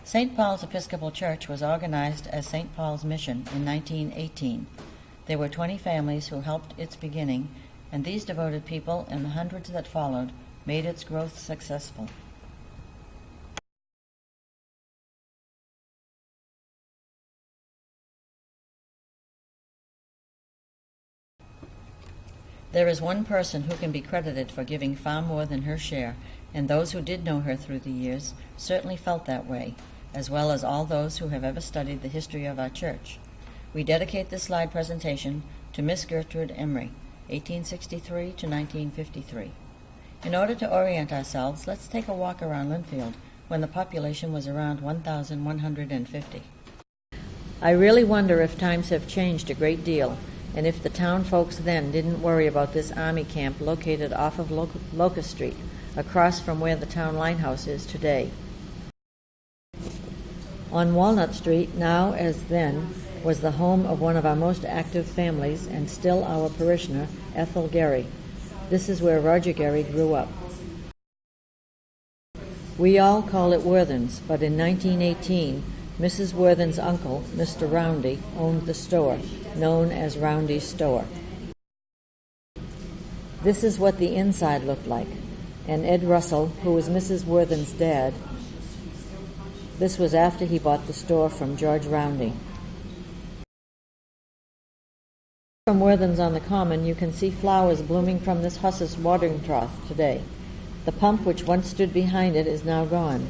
St. Paul's Episcopal Church was organized as St. Paul's Mission in 1918. There were 20 families who helped its beginning, and these devoted people and the hundreds that followed made its growth successful. There is one person who can be credited for giving far more than her share, and those who did know her through the years certainly felt that way, as well as all those who have ever studied the history of our church. We dedicate this slide presentation to Miss Gertrude Emery, 1863 to 1953. In order to orient ourselves, let's take a walk around Lynnfield when the population was around 1,150. I really wonder if times have changed a great deal, and if the town folks then didn't worry about this army camp located off of Locust Street, across from where the town linehouse is today. On Walnut Street, now as then, was the home of one of our most active families and still our parishioner, Ethel Gary. This is where Roger Gary grew up. We all call it Worthen's, but in 1918, Mrs. Worthen's uncle, Mr. Roundy, owned the store, known as Roundy's Store. This is what the inside looked like, and Ed Russell, who was Mrs. Worthen's dad, this was after he bought the store from George Roundy. From Worthen's on the Common, you can see flowers blooming from this Huss's watering trough today. The pump which once stood behind it is now gone.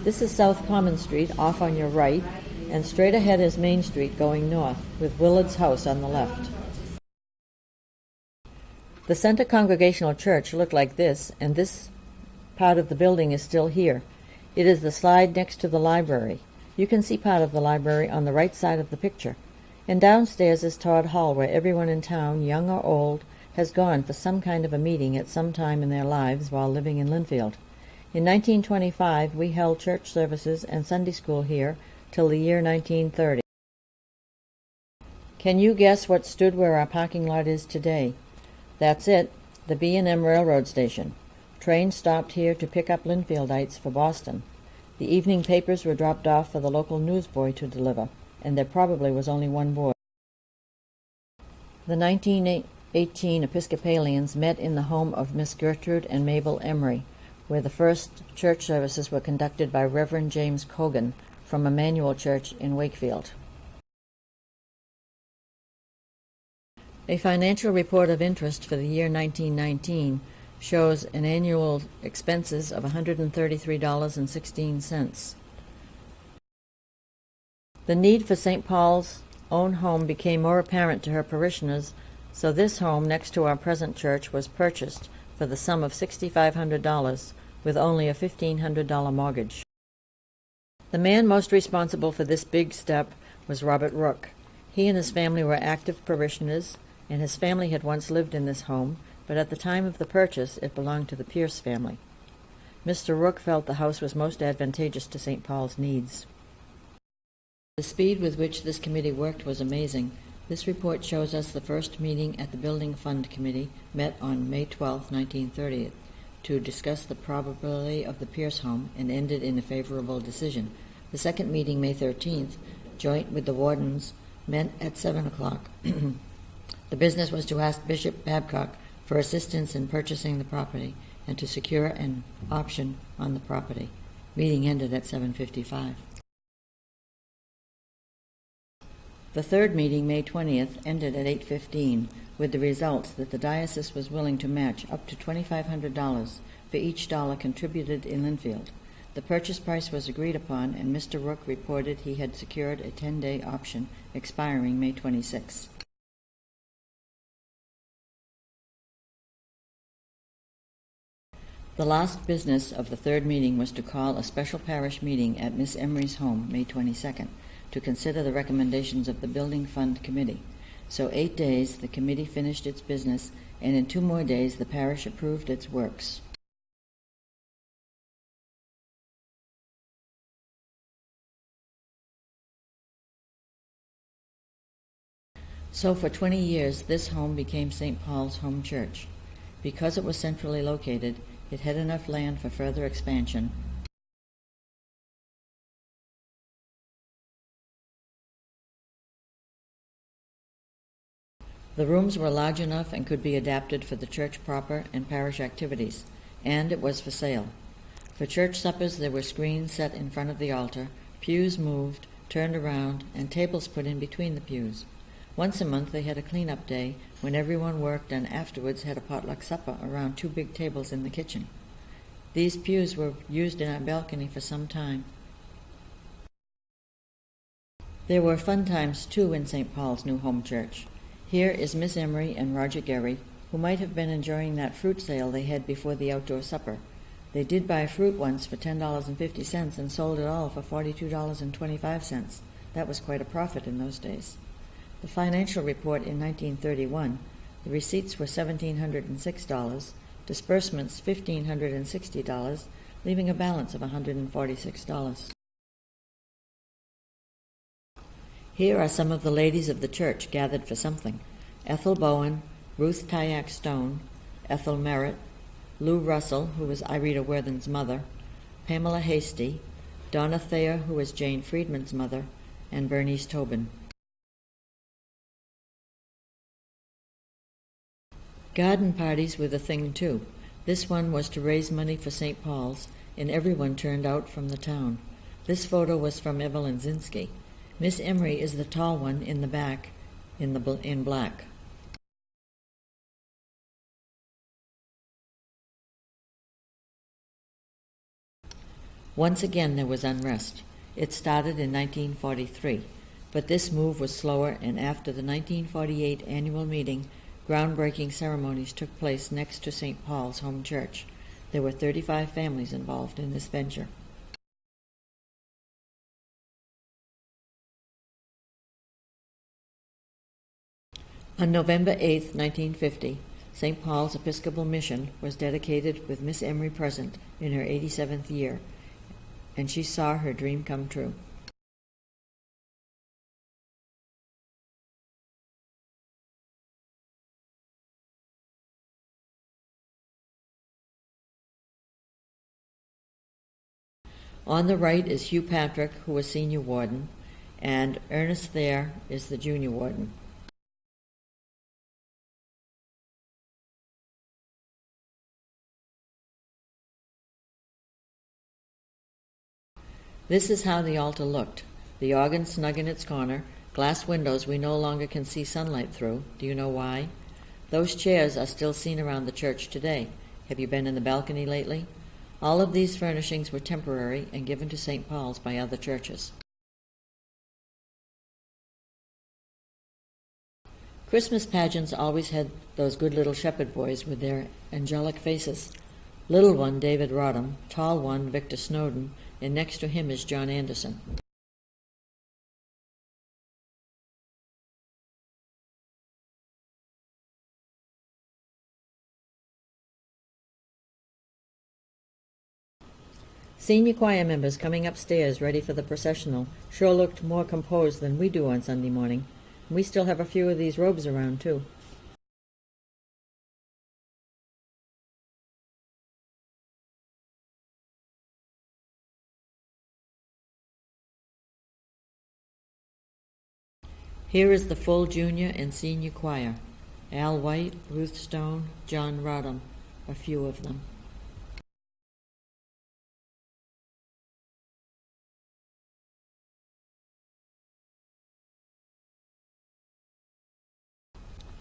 This is South Common Street, off on your right, and straight ahead is Main Street going north, with Willard's house on the left. The Center Congregational Church looked like this, and this part of the building is still here. It is the slide next to the library. You can see part of the library on the right side of the picture. And downstairs is Todd Hall, where everyone in town, young or old, has gone for some kind of a meeting at some time in their lives while living in Lynnfield. In 1925, we held church services and Sunday school here till the year 1930. Can you guess what stood where our parking lot is today? That's it, the B&M Railroad Station. Trains stopped here to pick up Lynnfieldites for Boston. The evening papers were dropped off for the local newsboy to deliver, and there probably was only one boy. The 1918 Episcopalians met in the home of Miss Gertrude and Mabel Emery, where the first church services were conducted by Reverend James Cogan from Emmanuel Church in Wakefield. A financial report of interest for the year 1919 shows an annual expenses of $133.16. The need for St. Paul's own home became more apparent to her parishioners, so this home next to our present church was purchased for the sum of $6,500 with only a $1,500 mortgage. The man most responsible for this big step was Robert Rook. He and his family were active parishioners, and his family had once lived in this home, but at the time of the purchase it belonged to the Pierce family. Mr. Rook felt the house was most advantageous to St. Paul's needs. The speed with which this committee worked was amazing. This report shows us the first meeting at the Building Fund Committee met on May 12, 1930, to discuss the probability of the Pierce home and ended in a favorable decision. The second meeting, May 13th, joint with the wardens, met at 7 o'clock. The business was to ask Bishop Babcock for assistance in purchasing the property and to secure an option on the property. Meeting ended at 7:55. The third meeting, May 20th, ended at 8:15, with the results that the diocese was willing to match up to $2,500 for each dollar contributed in Lynnfield. The purchase price was agreed upon, and Mr. Rook reported he had secured a 10-day option expiring May 26. The last business of the third meeting was to call a special parish meeting at Miss Emery's home, May 22nd, to consider the recommendations of the Building Fund Committee. So 8 days the committee finished its business, and in 2 more days the parish approved its works. So for 20 years this home became St. Paul's home church. Because it was centrally located, it had enough land for further expansion, The rooms were large enough and could be adapted for the church proper and parish activities, and it was for sale. For church suppers there were screens set in front of the altar, pews moved, turned around, and tables put in between the pews. Once a month they had a clean-up day when everyone worked and afterwards had a potluck supper around 2 big tables in the kitchen. These pews were used in our balcony for some time. There were fun times, too, in St. Paul's new home church. Here is Miss Emery and Roger Gary, who might have been enjoying that fruit sale they had before the outdoor supper. They did buy fruit once for $10.50 and sold it all for $42.25. That was quite a profit in those days. The financial report in 1931, the receipts were $1,706, disbursements $1,560, leaving a balance of $146. Here are some of the ladies of the church gathered for something: Ethel Bowen, Ruth Tyack Stone, Ethel Merritt, Lou Russell, who was Irita Worthen's mother, Pamela Hasty, Donna Thayer, who was Jane Friedman's mother, and Bernice Tobin. Garden parties were the thing, too. This one was to raise money for St. Paul's, and everyone turned out from the town. This photo was from Evelyn Zinsky. Miss Emery is the tall one in the back, in black. Once again there was unrest. It started in 1943, but this move was slower, and after the 1948 annual meeting, groundbreaking ceremonies took place next to St. Paul's home church. There were 35 families involved in this venture. On November 8, 1950, St. Paul's Episcopal Mission was dedicated with Miss Emery present in her 87th year, and she saw her dream come true. On the right is Hugh Patrick, who was senior warden, and Ernest Thayer is the junior warden. This is how the altar looked. The organ snug in its corner, glass windows we no longer can see sunlight through. Do you know why? Those chairs are still seen around the church today. Have you been in the balcony lately? All of these furnishings were temporary and given to St. Paul's by other churches. Christmas pageants always had those good little shepherd boys with their angelic faces. Little one, David Rodham; tall one, Victor Snowden; and next to him is John Anderson. Senior choir members coming upstairs ready for the processional sure looked more composed than we do on Sunday morning. We still have a few of these robes around, too. Here is the full junior and senior choir: Al White, Ruth Stone, John Rodham, a few of them.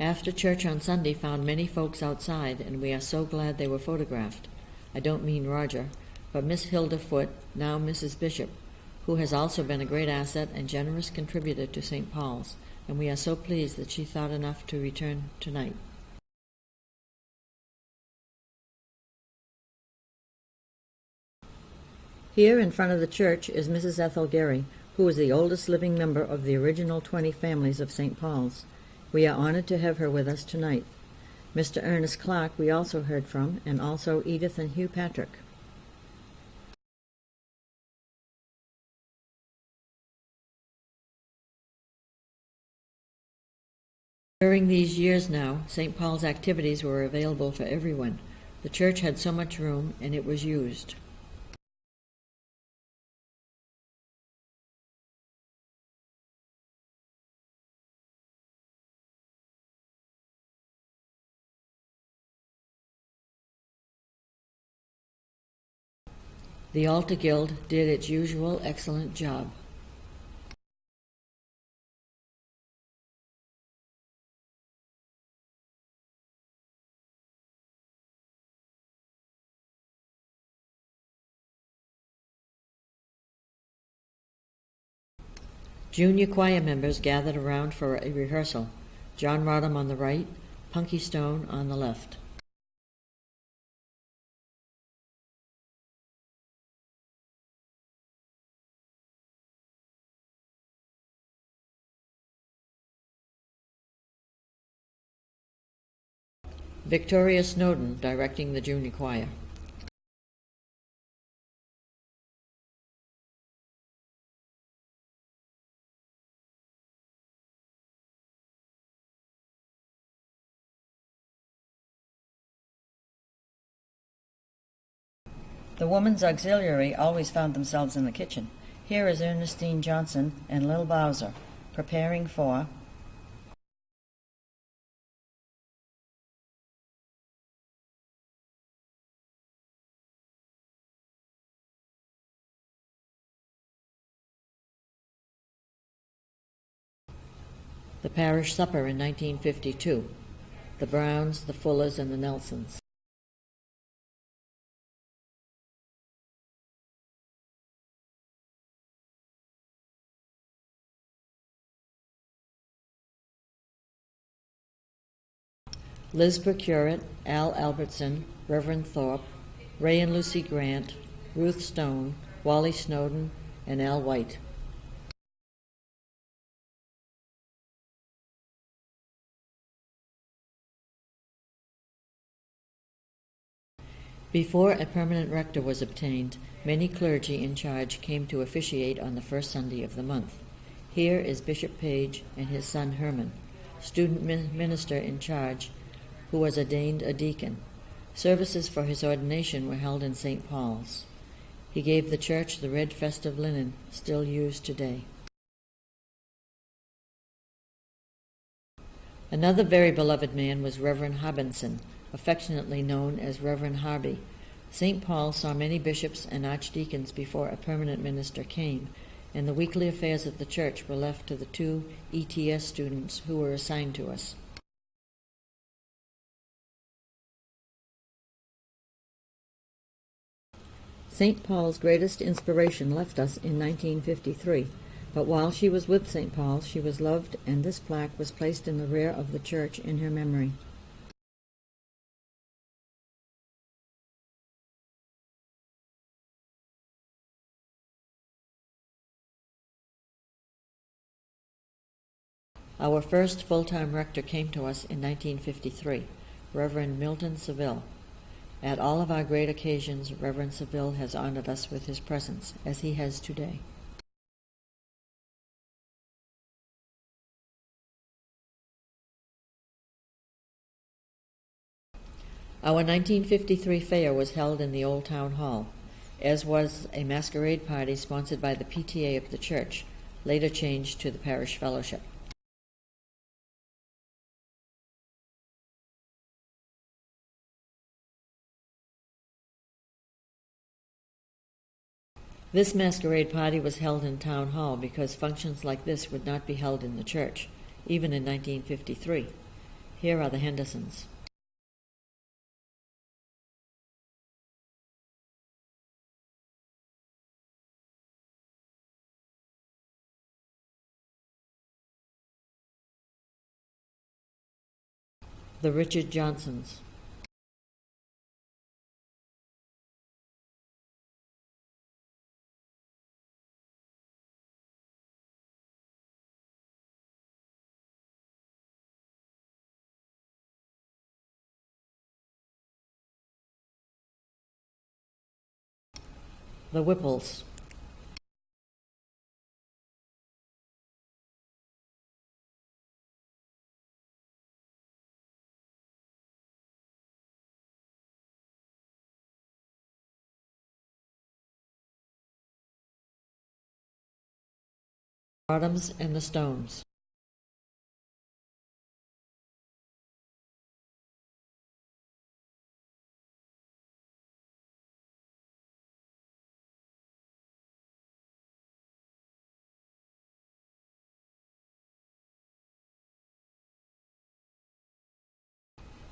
After church on Sunday found many folks outside, and we are so glad they were photographed. I don't mean Roger, but Miss Hilda Foote, now Mrs. Bishop, who has also been a great asset and generous contributor to St. Paul's, and we are so pleased that she thought enough to return tonight. Here in front of the church is Mrs. Ethel Gary, who is the oldest living member of the original 20 families of St. Paul's. We are honored to have her with us tonight. Mr. Ernest Clark we also heard from, and also Edith and Hugh Patrick. During these years now, St. Paul's activities were available for everyone. The church had so much room, and it was used. The Altar Guild did its usual excellent job. Junior choir members gathered around for a rehearsal. John Rodham on the right, Punky Stone on the left. Victoria Snowden directing the junior choir. The Women's Auxiliary always found themselves in the kitchen. Here is Ernestine Johnson and Lil Bowser preparing for the parish supper in 1952. The Browns, the Fullers, and the Nelsons. Liz Procurett, Al Albertson, Reverend Thorpe, Ray and Lucy Grant, Ruth Stone, Wally Snowden, and Al White. Before a permanent rector was obtained, many clergy in charge came to officiate on the first Sunday of the month. Here is Bishop Page and his son Herman, student minister in charge, who was ordained a deacon. Services for his ordination were held in St. Paul's. He gave the church the red festive linen, still used today. Another very beloved man was Reverend Harbinson, affectionately known as Reverend Harby. St. Paul saw many bishops and archdeacons before a permanent minister came, and the weekly affairs of the church were left to the 2 ETS students who were assigned to us. St. Paul's greatest inspiration left us in 1953, but while she was with St. Paul's, she was loved, and this plaque was placed in the rear of the church in her memory. Our first full-time rector came to us in 1953, Reverend Milton Seville. At all of our great occasions, Reverend Seville has honored us with his presence, as he has today. Our 1953 fair was held in the Old Town Hall, as was a masquerade party sponsored by the PTA of the church, later changed to the Parish Fellowship. This masquerade party was held in Town Hall because functions like this would not be held in the church, even in 1953. Here are the Hendersons. The Richard Johnsons. The Whipples. Rodhams and the Stones.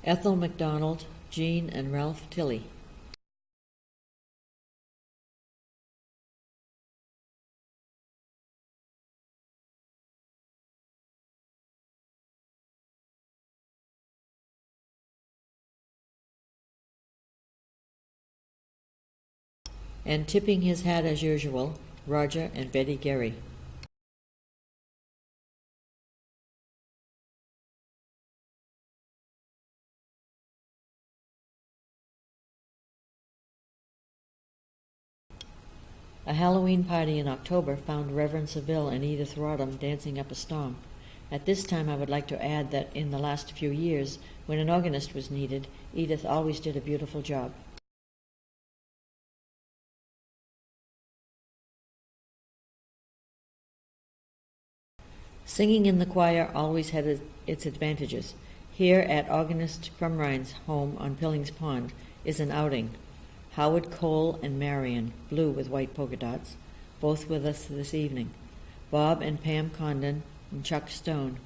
Ethel MacDonald, Jean and Ralph Tilley. And tipping his hat as usual, Roger and Betty Gary. A Halloween party in October found Reverend Seville and Edith Rodham dancing up a storm. At this time, I would like to add that in the last few years, when an organist was needed, Edith always did a beautiful job. Singing in the choir always had its advantages. Here at Organist Crumrine's home on Pillings Pond is an outing. Howard Cole and Marion, blue with white polka dots, both with us this evening. Bob and Pam Condon and Chuck Stone.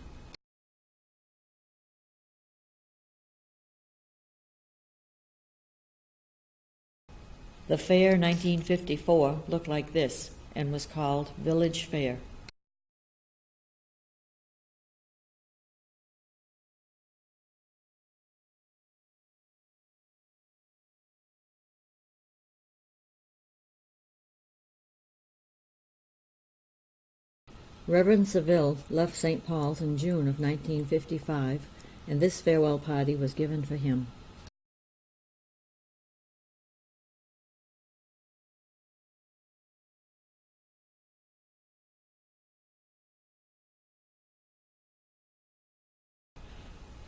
The fair 1954 looked like this and was called Village Fair. Reverend Seville left St. Paul's in June of 1955, and this farewell party was given for him.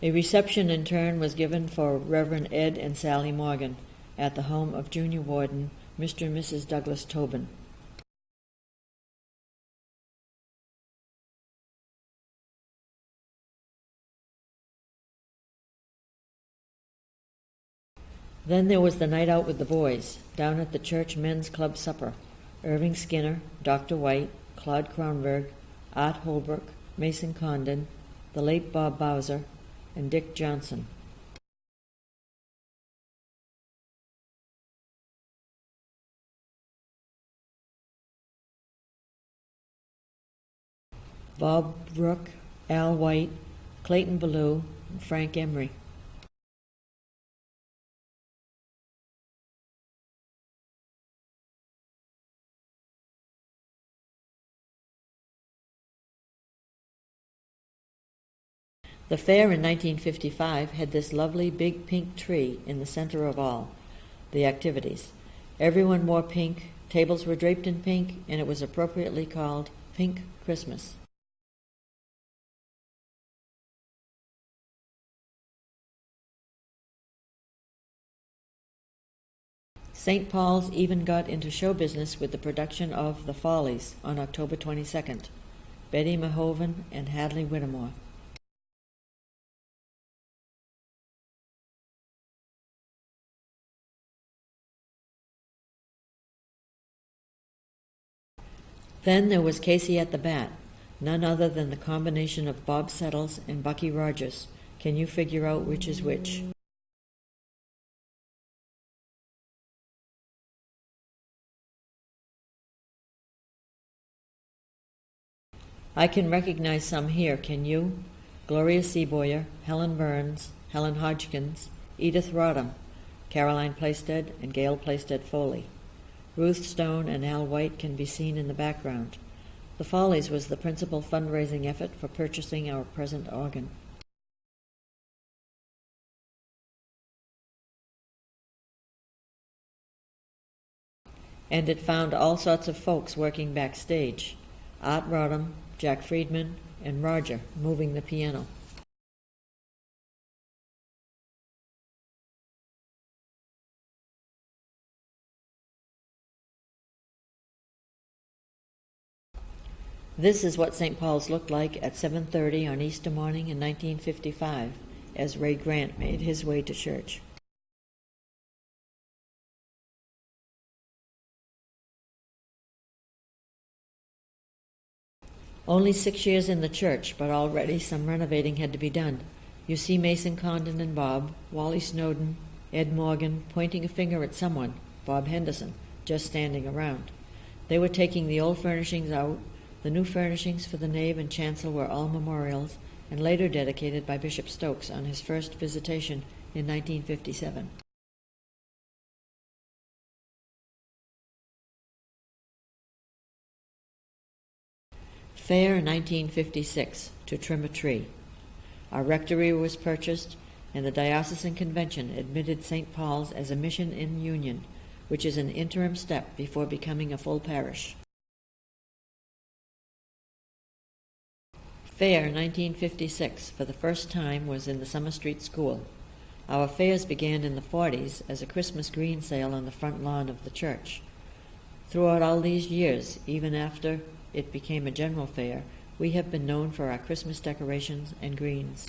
A reception in turn was given for Reverend Ed and Sally Morgan at the home of Junior Warden Mr. and Mrs. Douglas Tobin. Then there was the night out with the boys, down at the church men's club supper. Irving Skinner, Dr. White, Claude Kronberg, Art Holbrook, Mason Condon, the late Bob Bowser, and Dick Johnson. Bob Rook, Al White, Clayton Ballou, and Frank Emery. The fair in 1955 had this lovely big pink tree in the center of all the activities. Everyone wore pink, tables were draped in pink, and it was appropriately called Pink Christmas. St. Paul's even got into show business with the production of The Follies on October 22nd. Betty Mahovan and Hadley Whittemore. Then there was Casey at the bat, none other than the combination of Bob Settles and Bucky Rogers. Can you figure out which is which? I can recognize some here, can you? Gloria Seaboyer, Helen Burns, Helen Hodgkins, Edith Rodham, Caroline Plaisted, and Gail Plaisted Foley. Ruth Stone and Al White can be seen in the background. The Follies was the principal fundraising effort for purchasing our present organ. And it found all sorts of folks working backstage. Art Rodham, Jack Friedman, and Roger moving the piano. This is what St. Paul's looked like at 7:30 on Easter morning in 1955, as Ray Grant made his way to church. Only 6 years in the church, but already some renovating had to be done. You see Mason Condon and Bob, Wally Snowden, Ed Morgan pointing a finger at someone, Bob Henderson, just standing around. They were taking the old furnishings out. The new furnishings for the nave and chancel were all memorials, and later dedicated by Bishop Stokes on his first visitation in 1957. Fair 1956, to trim a tree. Our rectory was purchased, and the Diocesan Convention admitted St. Paul's as a mission in union, which is an interim step before becoming a full parish. Fair 1956, for the first time, was in the Summer Street School. Our fairs began in the 40s as a Christmas green sale on the front lawn of the church. Throughout all these years, even after it became a general fair, we have been known for our Christmas decorations and greens.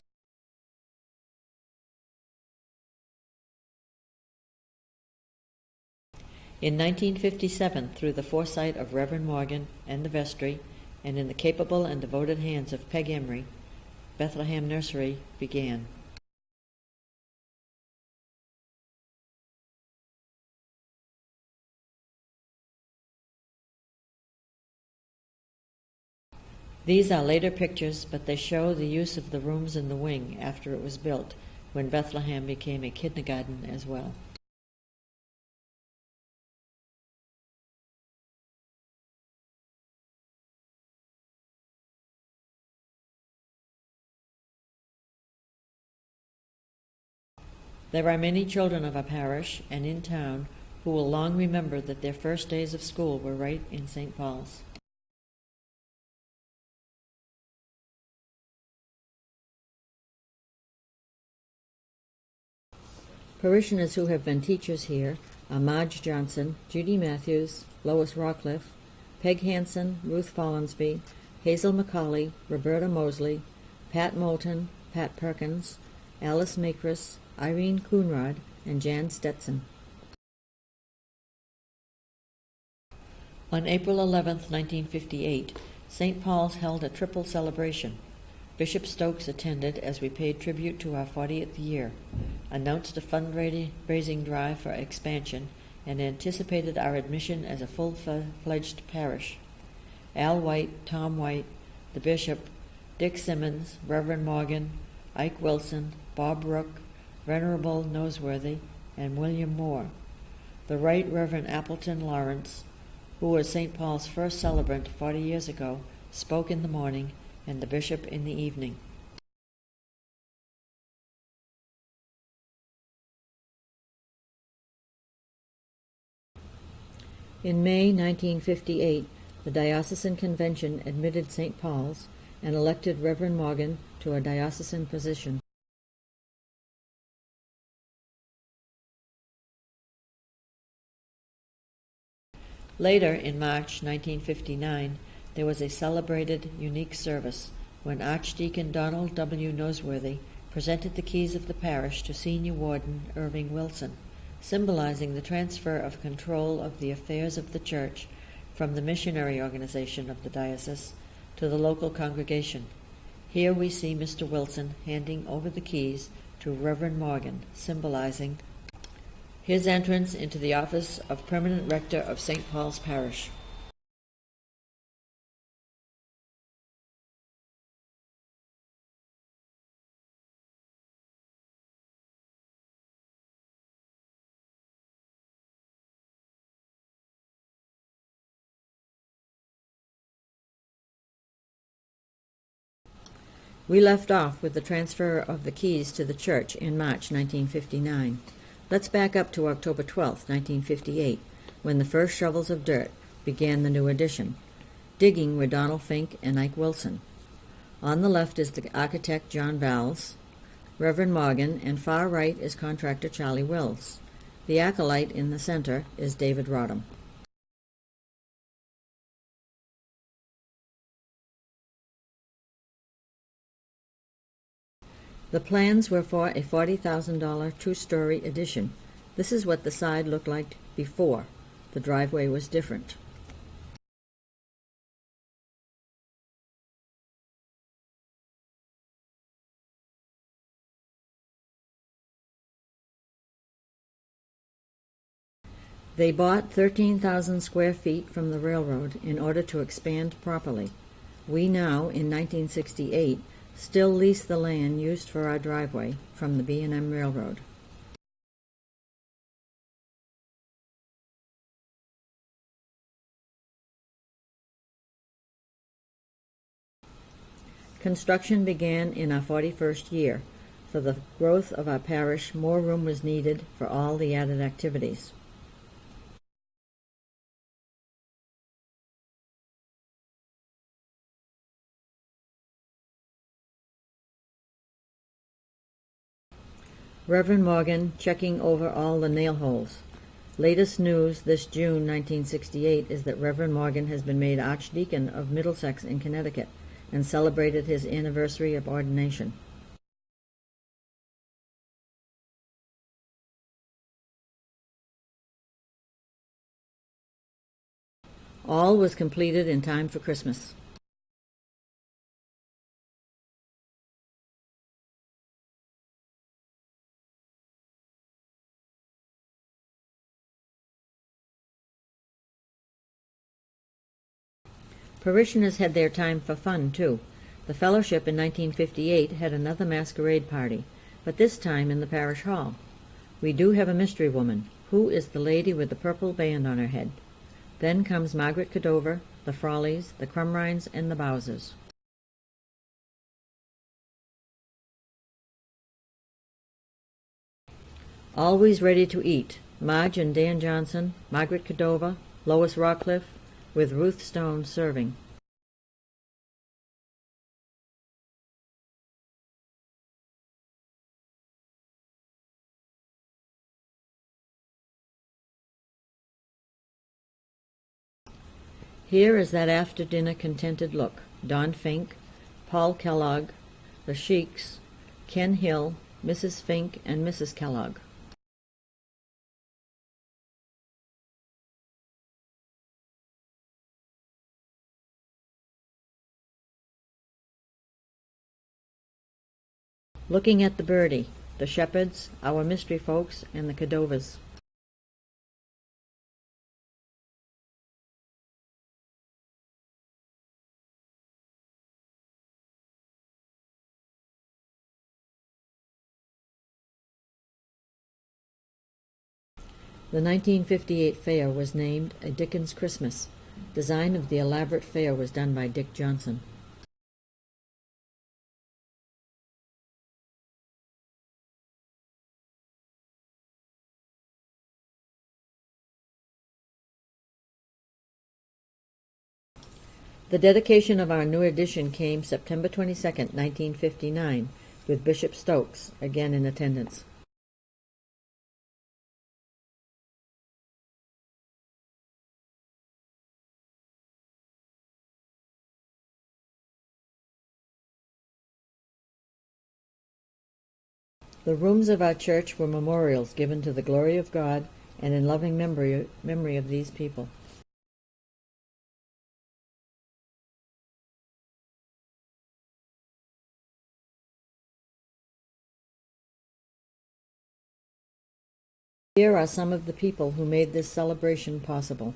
In 1957, through the foresight of Reverend Morgan and the vestry, and in the capable and devoted hands of Peg Emery, Bethlehem Nursery began. These are later pictures, but they show the use of the rooms in the wing after it was built, when Bethlehem became a kindergarten as well. There are many children of our parish and in town who will long remember that their first days of school were right in St. Paul's. Parishioners who have been teachers here are Marge Johnson, Judy Matthews, Lois Rockcliffe, Peg Hansen, Ruth Follansby, Hazel McCauley, Roberta Mosley, Pat Moulton, Pat Perkins, Alice Makris, Irene Coonrod, and Jan Stetson. On April 11, 1958, St. Paul's held a triple celebration. Bishop Stokes attended as we paid tribute to our 40th year, announced a fundraising drive for expansion, and anticipated our admission as a full-fledged parish. Al White, Tom White, the bishop, Dick Simmons, Reverend Morgan, Ike Wilson, Bob Rook, Venerable Noseworthy, and William Moore. The Right Reverend Appleton Lawrence, who was St. Paul's first celebrant 40 years ago, spoke in the morning, and the bishop in the evening. In May 1958, the Diocesan Convention admitted St. Paul's and elected Reverend Morgan to a diocesan position. Later, in March 1959, there was a celebrated, unique service when Archdeacon Donald W. Noseworthy presented the keys of the parish to Senior Warden Irving Wilson, symbolizing the transfer of control of the affairs of the church from the missionary organization of the diocese to the local congregation. Here we see Mr. Wilson handing over the keys to Reverend Morgan, symbolizing his entrance into the office of permanent rector of St. Paul's Parish. We left off with the transfer of the keys to the church in March 1959. Let's back up to October 12, 1958, when the first shovels of dirt began the new addition. Digging were Donald Fink and Ike Wilson. On the left is the architect John Valls, Reverend Morgan, and far right is contractor Charlie Wills. The acolyte in the center is David Rodham. The plans were for a $40,000 two-story addition. This is what the side looked like before. The driveway was different. They bought 13,000 square feet from the railroad in order to expand properly. We now, in 1968, still lease the land used for our driveway from the B&M Railroad. Construction began in our 41st year. For the growth of our parish, more room was needed for all the added activities. Reverend Morgan checking over all the nail holes. Latest news this June 1968 is that Reverend Morgan has been made Archdeacon of Middlesex in Connecticut and celebrated his anniversary of ordination. All was completed in time for Christmas. Parishioners had their time for fun, too. The fellowship in 1958 had another masquerade party, but this time in the parish hall. We do have a mystery woman. Who is the lady with the purple band on her head? Then comes Margaret Cadover, the Frawleys, the Crumrines, and the Bowsers. Always ready to eat, Marge and Dan Johnson, Margaret Cadover, Lois Rockcliffe, with Ruth Stone serving. Here is that after-dinner contented look. Don Fink, Paul Kellogg, the Sheiks, Ken Hill, Mrs. Fink, and Mrs. Kellogg. Looking at the birdie, the Shepherds, our mystery folks, and the Cadovers. The 1958 fair was named A Dickens Christmas. Design of the elaborate fair was done by Dick Johnson. The dedication of our new edition came September 22nd, 1959, with Bishop Stokes, again in attendance. The rooms of our church were memorials given to the glory of God and in loving memory of these people. Here are some of the people who made this celebration possible.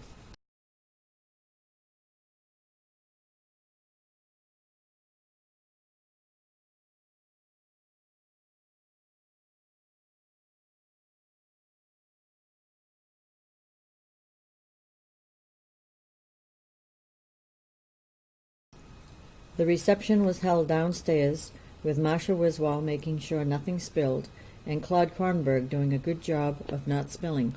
The reception was held downstairs, with Marcia Wiswall making sure nothing spilled, and Claude Kronberg doing a good job of not spilling.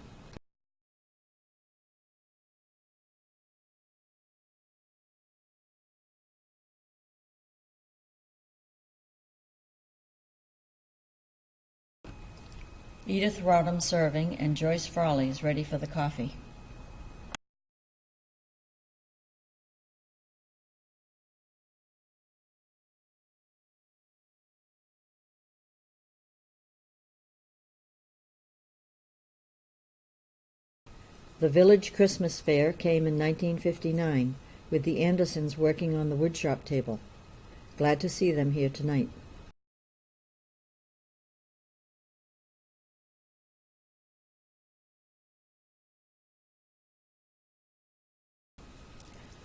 Edith Rodham serving, and Joyce Frawley is ready for the coffee. The Village Christmas Fair came in 1959, with the Andersons working on the woodshop table. Glad to see them here tonight.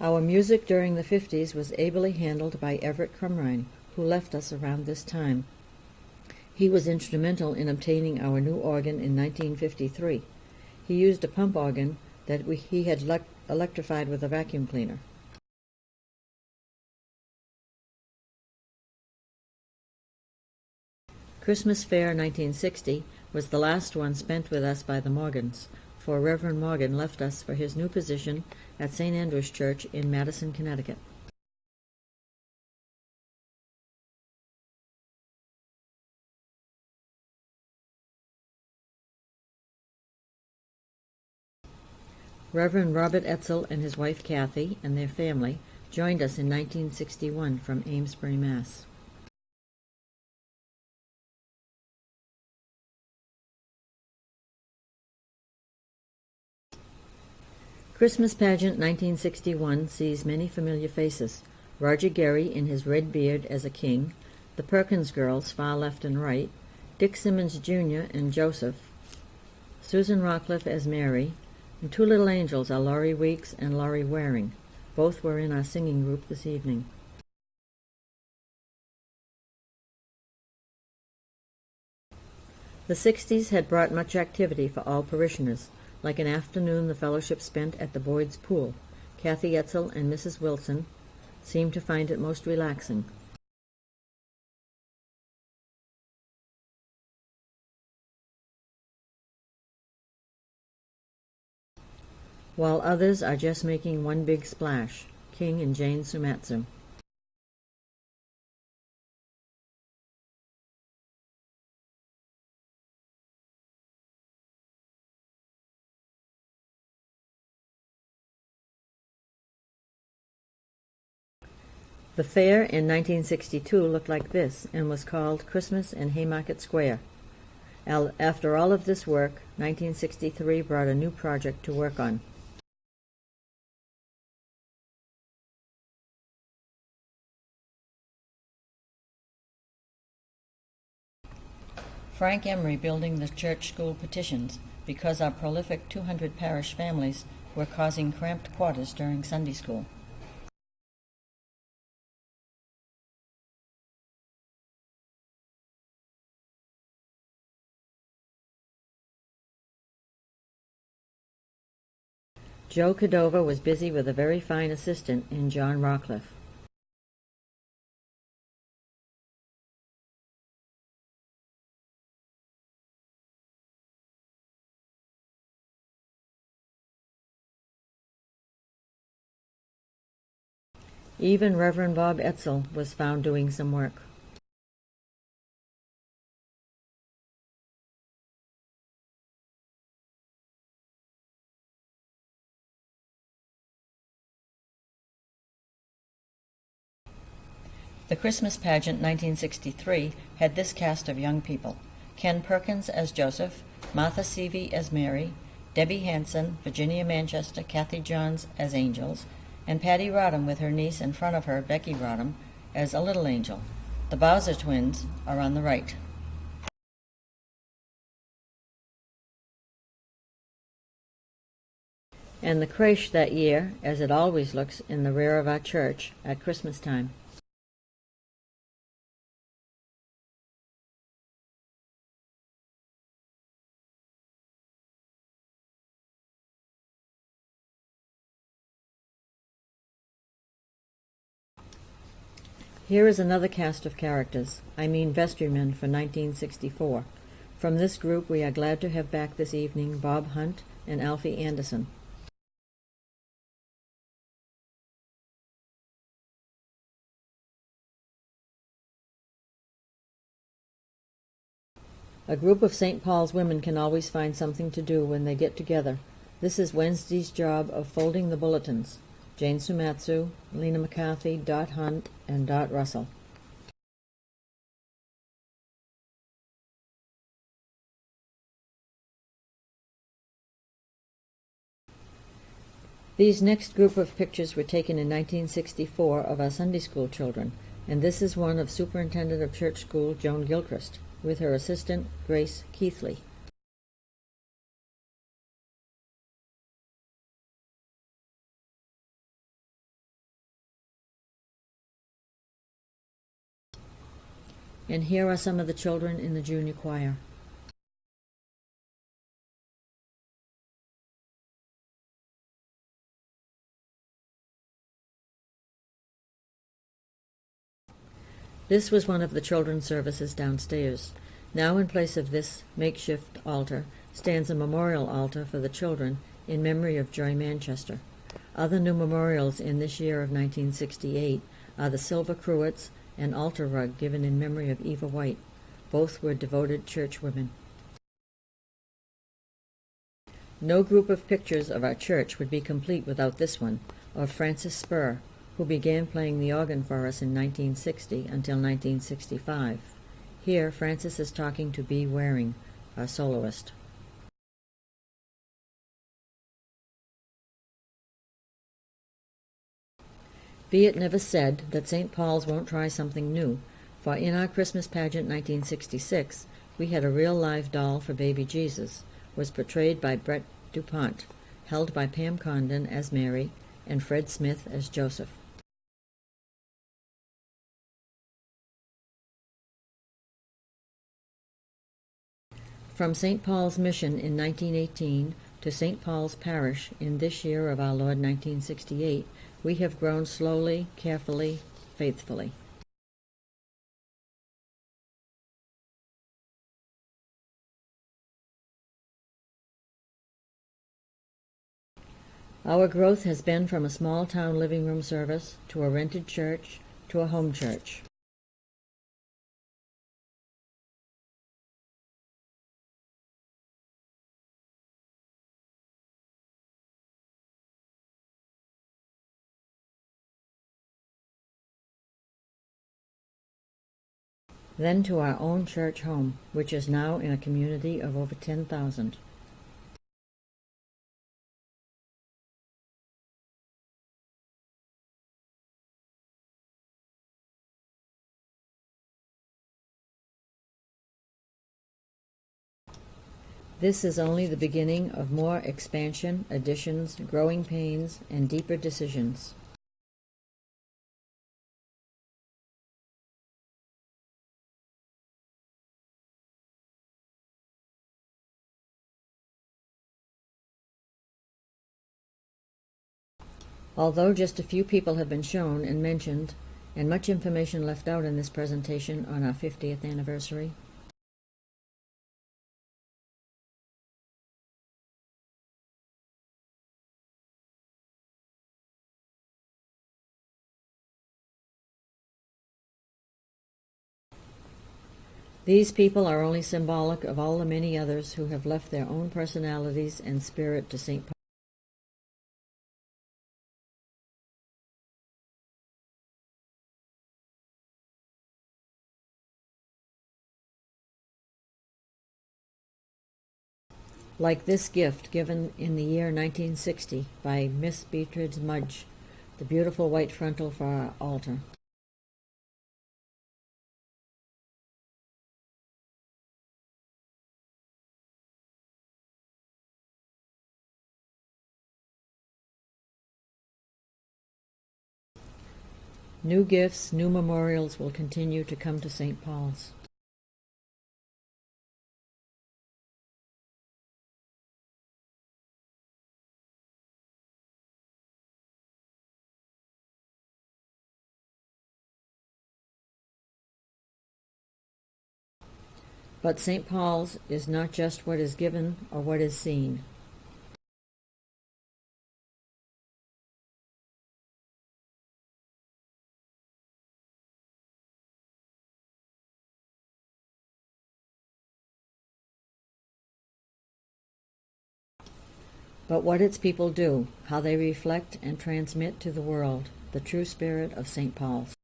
Our music during the 50s was ably handled by Everett Crumrine, who left us around this time. He was instrumental in obtaining our new organ in 1953. He used a pump organ that he had electrified with a vacuum cleaner. Christmas Fair 1960 was the last one spent with us by the Morgans, for Reverend Morgan left us for his new position at St. Andrew's Church in Madison, Connecticut. Reverend Robert Etzel and his wife Kathy and their family joined us in 1961 from Amesbury, Mass. Christmas Pageant 1961 sees many familiar faces. Roger Gary in his red beard as a king, the Perkins girls far left and right, Dick Simmons Jr. and Joseph, Susan Rockcliffe as Mary, and two little angels are Laurie Weeks and Laurie Waring. Both were in our singing group this evening. The 60s had brought much activity for all parishioners, like an afternoon the fellowship spent at the Boyd's Pool. Kathy Etzel and Mrs. Wilson seemed to find it most relaxing. While others are just making one big splash. King and Jane Sumatsu. The fair in 1962 looked like this and was called Christmas in Haymarket Square. After all of this work, 1963 brought a new project to work on. Frank Emery building the church school petitions because our prolific 200 parish families were causing cramped quarters during Sunday school. Joe Cordova was busy with a very fine assistant in John Rockcliffe. Even Reverend Bob Etzel was found doing some work. The Christmas Pageant 1963 had this cast of young people: Ken Perkins as Joseph, Martha Seavey as Mary, Debbie Hanson, Virginia Manchester, Kathy Johns as angels, and Patty Rodham with her niece in front of her, Becky Rodham, as a little angel. The Bowser twins are on the right. And the creche that year, as it always looks in the rear of our church at Christmas time. Here is another cast of characters, I mean vestrymen for 1964. From this group we are glad to have back this evening Bob Hunt and Alfie Anderson. A group of St. Paul's women can always find something to do when they get together. This is Wednesday's job of folding the bulletins. Jane Sumatsu, Lena McCarthy, Dot Hunt, and Dot Russell. These next group of pictures were taken in 1964 of our Sunday school children, and this is one of Superintendent of Church School Joan Gilchrist, with her assistant Grace Keithley. And here are some of the children in the junior choir. This was one of the children's services downstairs. Now in place of this makeshift altar stands a memorial altar for the children in memory of Joy Manchester. Other new memorials in this year of 1968 are the silver cruets and altar rug given in memory of Eva White. Both were devoted churchwomen. No group of pictures of our church would be complete without this one, of Francis Spur, who began playing the organ for us in 1960 until 1965. Here, Francis is talking to Bea Waring, our soloist. Be it never said that St. Paul's won't try something new, for in our Christmas pageant 1966, we had a real live doll for baby Jesus, was portrayed by Brett DuPont, held by Pam Condon as Mary and Fred Smith as Joseph. From St. Paul's Mission in 1918 to St. Paul's Parish in this year of our Lord 1968, we have grown slowly, carefully, faithfully. Our growth has been from a small town living room service to a rented church to a home church. Then to our own church home, which is now in a community of over 10,000. This is only the beginning of more expansion, additions, growing pains, and deeper decisions. Although just a few people have been shown and mentioned, and much information left out in this presentation on our 50th anniversary, these people are only symbolic of all the many others who have left their own personalities and spirit to St. Paul. Like this gift given in the year 1960 by Miss Beatrice Mudge, the beautiful white frontal for our altar. New gifts, new memorials will continue to come to St. Paul's. But St. Paul's is not just what is given or what is seen. But what its people do, how they reflect and transmit to the world the true spirit of St. Paul's.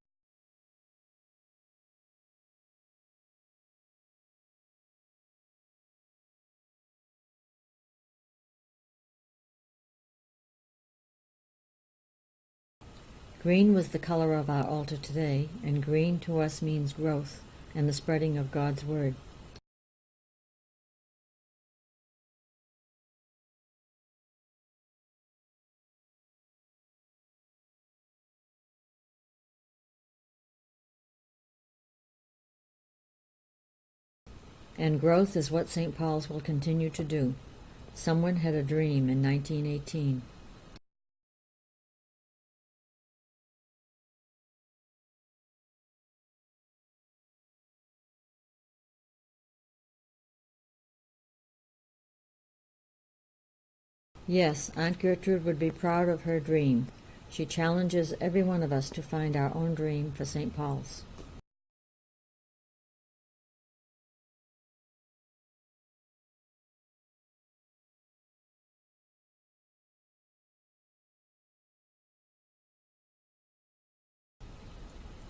Green was the color of our altar today, and green to us means growth and the spreading of God's word. And growth is what St. Paul's will continue to do. Someone had a dream in 1918. Yes, Aunt Gertrude would be proud of her dream. She challenges every one of us to find our own dream for St. Paul's.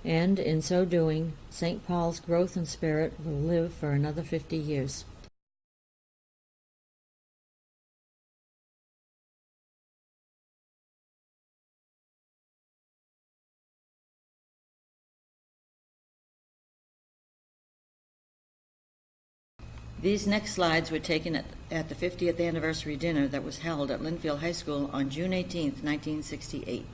And in so doing, St. Paul's growth in spirit will live for another 50 years. These next slides were taken at the 50th anniversary dinner that was held at Linfield High School on June 18, 1968.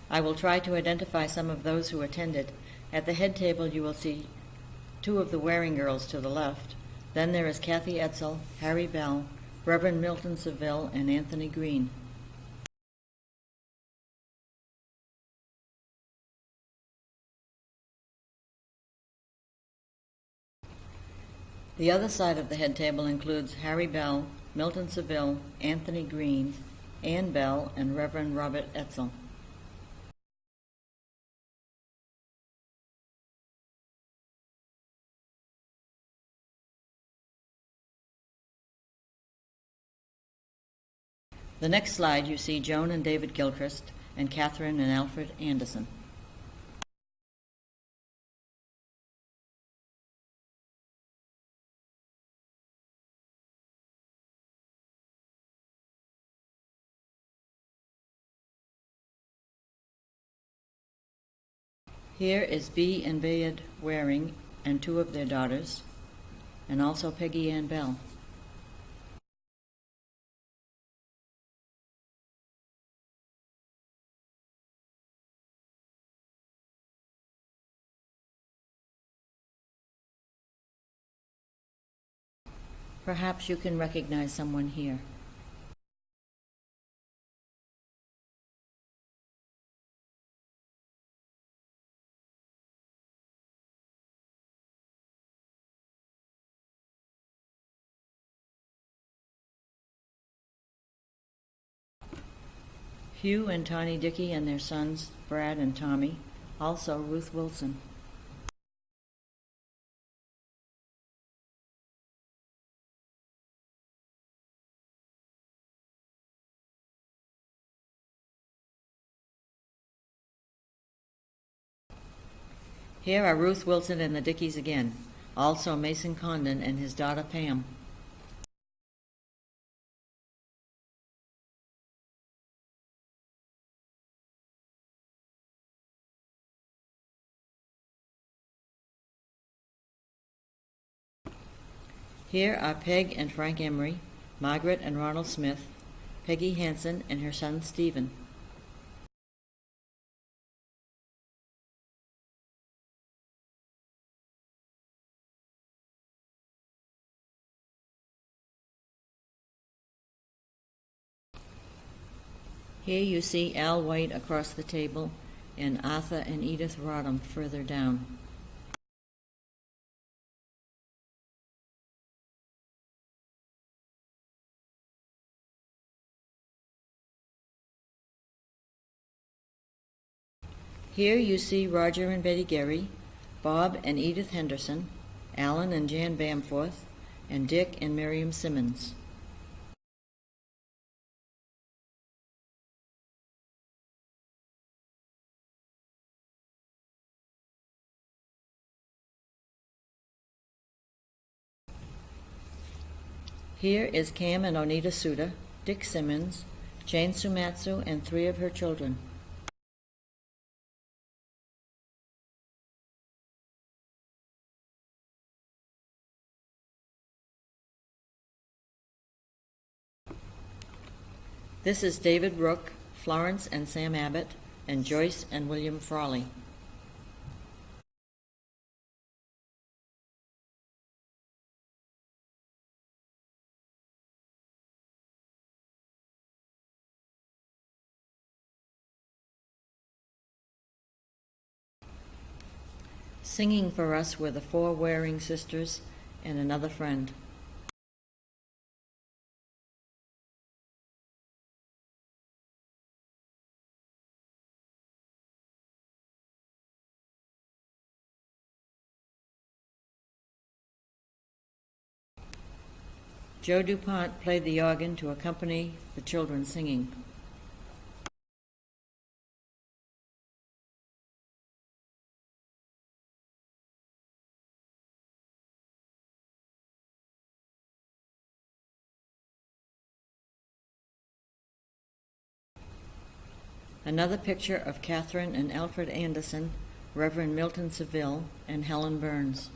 I will try to identify some of those who attended. At the head table you will see two of the Waring girls to the left. Then there is Kathy Etzel, Harry Bell, Reverend Milton Seville, and Anthony Green. The other side of the head table includes Harry Bell, Milton Seville, Anthony Green, Ann Bell, and Reverend Robert Etzel. The next slide you see Joan and David Gilchrist and Catherine and Alfred Anderson. Here is Bea and Bayard Waring and two of their daughters, and also Peggy Ann Bell. Perhaps you can recognize someone here. Hugh and Tawny Dickey and their sons, Brad and Tommy, also Ruth Wilson. Here are Ruth Wilson and the Dickeys again, also Mason Condon and his daughter Pam. Here are Peg and Frank Emery, Margaret and Ronald Smith, Peggy Hansen and her son Stephen. Here you see Al White across the table and Arthur and Edith Rodham further down. Here you see Roger and Betty Gary, Bob and Edith Henderson, Alan and Jan Bamforth, and Dick and Miriam Simmons. Here is Cam and Onita Suda, Dick Simmons, Jane Sumatsu, and three of her children. This is David Rook, Florence and Sam Abbott, and Joyce and William Frawley. Singing for us were the four Waring sisters and another friend. Joe DuPont played the organ to accompany the children singing. Another picture of Catherine and Alfred Anderson, Reverend Milton Seville, and Helen Burns.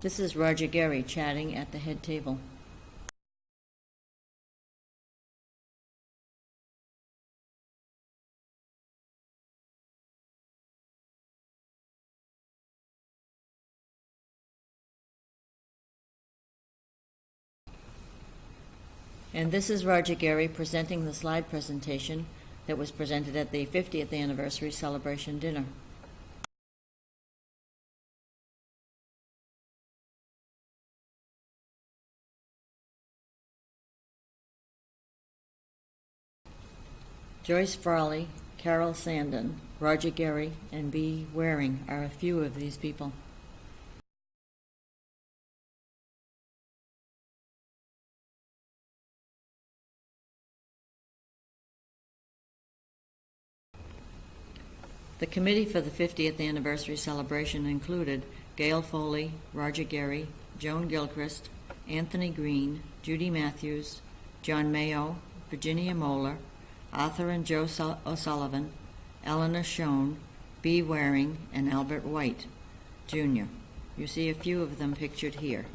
This is Roger Gary chatting at the head table. And this is Roger Gary presenting the slide presentation that was presented at the 50th anniversary celebration dinner. Joyce Frawley, Carol Sandon, Roger Gary, and B. Waring are a few of these people. The committee for the 50th anniversary celebration included Gail Foley, Roger Gary, Joan Gilchrist, Anthony Green, Judy Matthews, John Mayo, Virginia Moeller, Arthur and Joe O'Sullivan, Eleanor Schoen, B. Waring, and Albert White, Jr. You see a few of them pictured here.